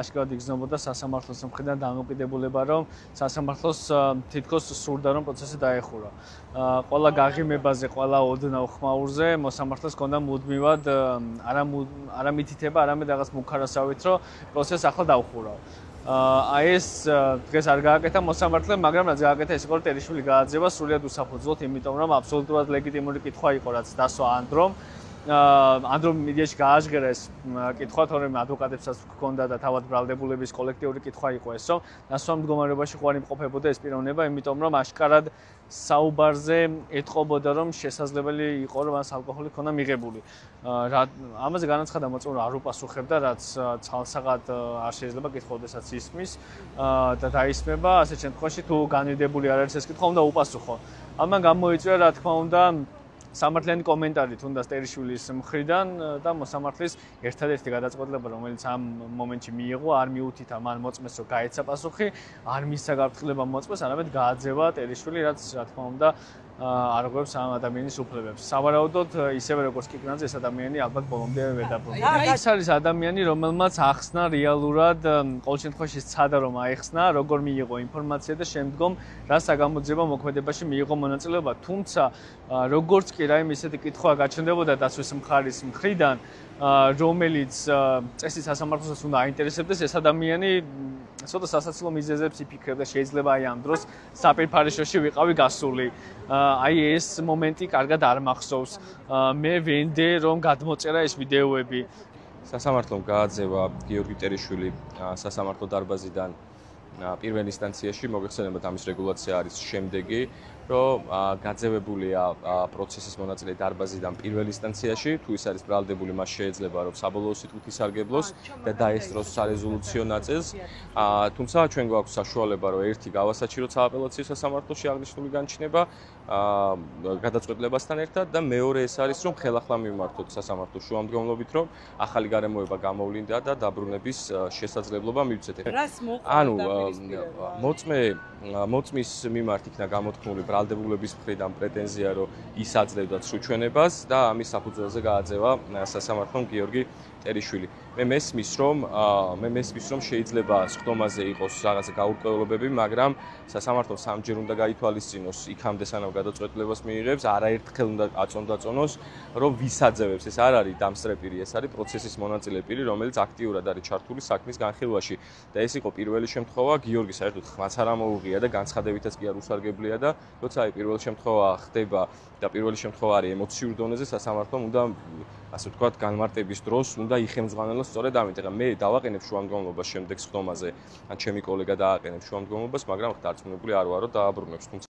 აშკარად იგრძნობოდა სასამართლოს მხრიდან დამოკიდებულება, რომ სასამართლოს თითქოს სურდა, რომ პროცესი დაეხურა. ყველა გაღიმებაზე, ყველა ოდნავ ხმაურზე მოსამართლეს ჰქონდა მუდმივად არა მითითება, არამედ რაღაც მუქარასავით, რომ პროცესს ახლა დავხურავ. აი ეს დღეს არ გააკეთა მოსამართლემ, მაგრამ რაც გააკეთა ის იყო, რომ ტერიშვილი გააძევა სრულიად უსაფუძვლოდ, იმიტომ რომ აბსოლუტურად ლეგიტიმური კითხვა იყო, რაც დასვა ანდრომ მედიაში გააჟღერა ეს კითხვა, თორემ ადვოკატებსაც ჰქონდა და თავად ბრალდებულების კოლექტიური კითხვა იყო ეს, რომ დასვა მდგომარეობაში ხوار იმყოფებოდა ეს პიროვნება, იმიტომ რომ აშკარად საუბარზე ეთყობოდა, რომ შესაძლებელი იყო, რომ მას ალკოჰოლი ჰქონდა მიღებული. ამაზე განაცხადა მოწმე, რომ არ უპასუხებდა, რაც ცალსაღად არ შეიძლება კითხვა, ოდესაც ისმის და დაისმება, ასეთ შემთხვევაში თუ განვიდებული არ არის ეს კითხვა, უნდა უპასუხო. ამან გამოიწვია, რა თქმა უნდა, სამართლიანი კომენტარი თუნდაც ტერიშვილის მხრიდან და მოსამართლის ერთადერთი გადაწყვეტილება, რომელიც ამ მომენტში მიიღო, არ მიუთითა მან მოწმეს, რომ გაეცა პასუხი, არ მისცა გაფრთხილება მოწმეს, არამედ გააძევა ტერიშვილი, რაც რა თქმა უნდა არ ღვევს ამ ადამიანის უფლებებს. სავარაუდოდ, ისევე როგორც კიკნაძე, ეს ადამიანი ალბათ ბოლომდე ვერ დაბრუნდება. ეს არის ადამიანი, რომელმაც ახსნა რეალურად, ყოველ შემთხვევაში სცადა, რომ აეხსნა, როგორ მიიღო ინფორმაცია და შემდგომ რა საგამოძიებო მოქმედებაში მიიღო მონაწილეობა. თუმცა, როგორც კი რაიმე ისეთი კითხვა გაჩნდებოდა დაცვის მხარის მხრიდან, რომელიც წესით სასამართლოსაც უნდა აინტერესებდეს, ეს ადამიანი ცოტა სასაცილო მიზეზებს იფიქრებდა, შეიძლება აი ამ დროს საპირფარეშოში ვიყავი გასული. აი ეს მომენტი კარგად არ მახსოვს. მე ვენდე რომ გადმოწერა ეს ვიდეოები. სასამართლომ გააძევა გიორგი ტერიშვილი სასამართლო დარბაზიდან პირველ ინსტანციაში, მოგეხსენებათ ამის რეგულაცია არის შემდეგი, რომ გაძევებულია პროცესის მონაწილე დარბაზიდან პირველ ინსტანციაში, თუ ის არის ბრალდებული, მას შეიძლება რომ საბოლოო სიტყვით ისარგებლოს და დაესწროს სარეზოლუციო ნაწილს. თუმცა ჩვენ გვაქვს საშუალება, რომ ერთი გავასაჩივროთ სააპელაციო სასამართლოში აღნიშნული განჩინება გადაწყვეტილებასთან ერთად და მეორე ეს არის, რომ ხელახლა მივმართოთ სასამართლოს შუამდგომლობით, რომ ახალი გარემოება გამოვლინდა და დაბრუნების შესაძლებლობა მივცეთ. ანუ მოწმის მიმართ იქნა გამოთქმული ბრალდებულების მხრიდან პრეტენზია, რომ ის აძლევდა სუჩვენებას და ამის საფუძველზე გააძევა სასამართლომ გიორგი ტერიშვილი. მე მესმის, რომ შეიძლება სხდომაზე იყოს რაღაცა გაურკვევლობები, მაგრამ სასამართლომ სამჯერ უნდა გაითვალისწინოს იქამდე სანამ გადაწყვეტილებას მიიღებს, არაერთხელ უნდა აწონდაწონოს, რომ ვის აძევებს. ეს არ არის დამსწრე პირი, ეს არის პროცესის მონაწილე პირი, რომელიც აქტიურად არის ჩართული საქმის განხილვაში. და ეს იყო პირველი შემთხვევა, გიორგი საერთოდ ხმაც არ ამოუღია და განცხადებითაც კი არ უსარგებლია და როცა აი პირველი შემთხვევა ხდება და პირველი შემთხვევა არის ემოციურ დონეზე, სასამართლომ უნდა ასე ვთქვათ, განმარტების დროს უნდა იხელმძღვანელოს სწორედ ამით. ეხლა მე დავაყენებ შუამდგომლობას შემდეგ სხდომაზე, ან ჩემი კოლეგა დააყენებს შუამდგომლობას, მაგრამ დარწმუნებული არ ვარო დააბრუნებს.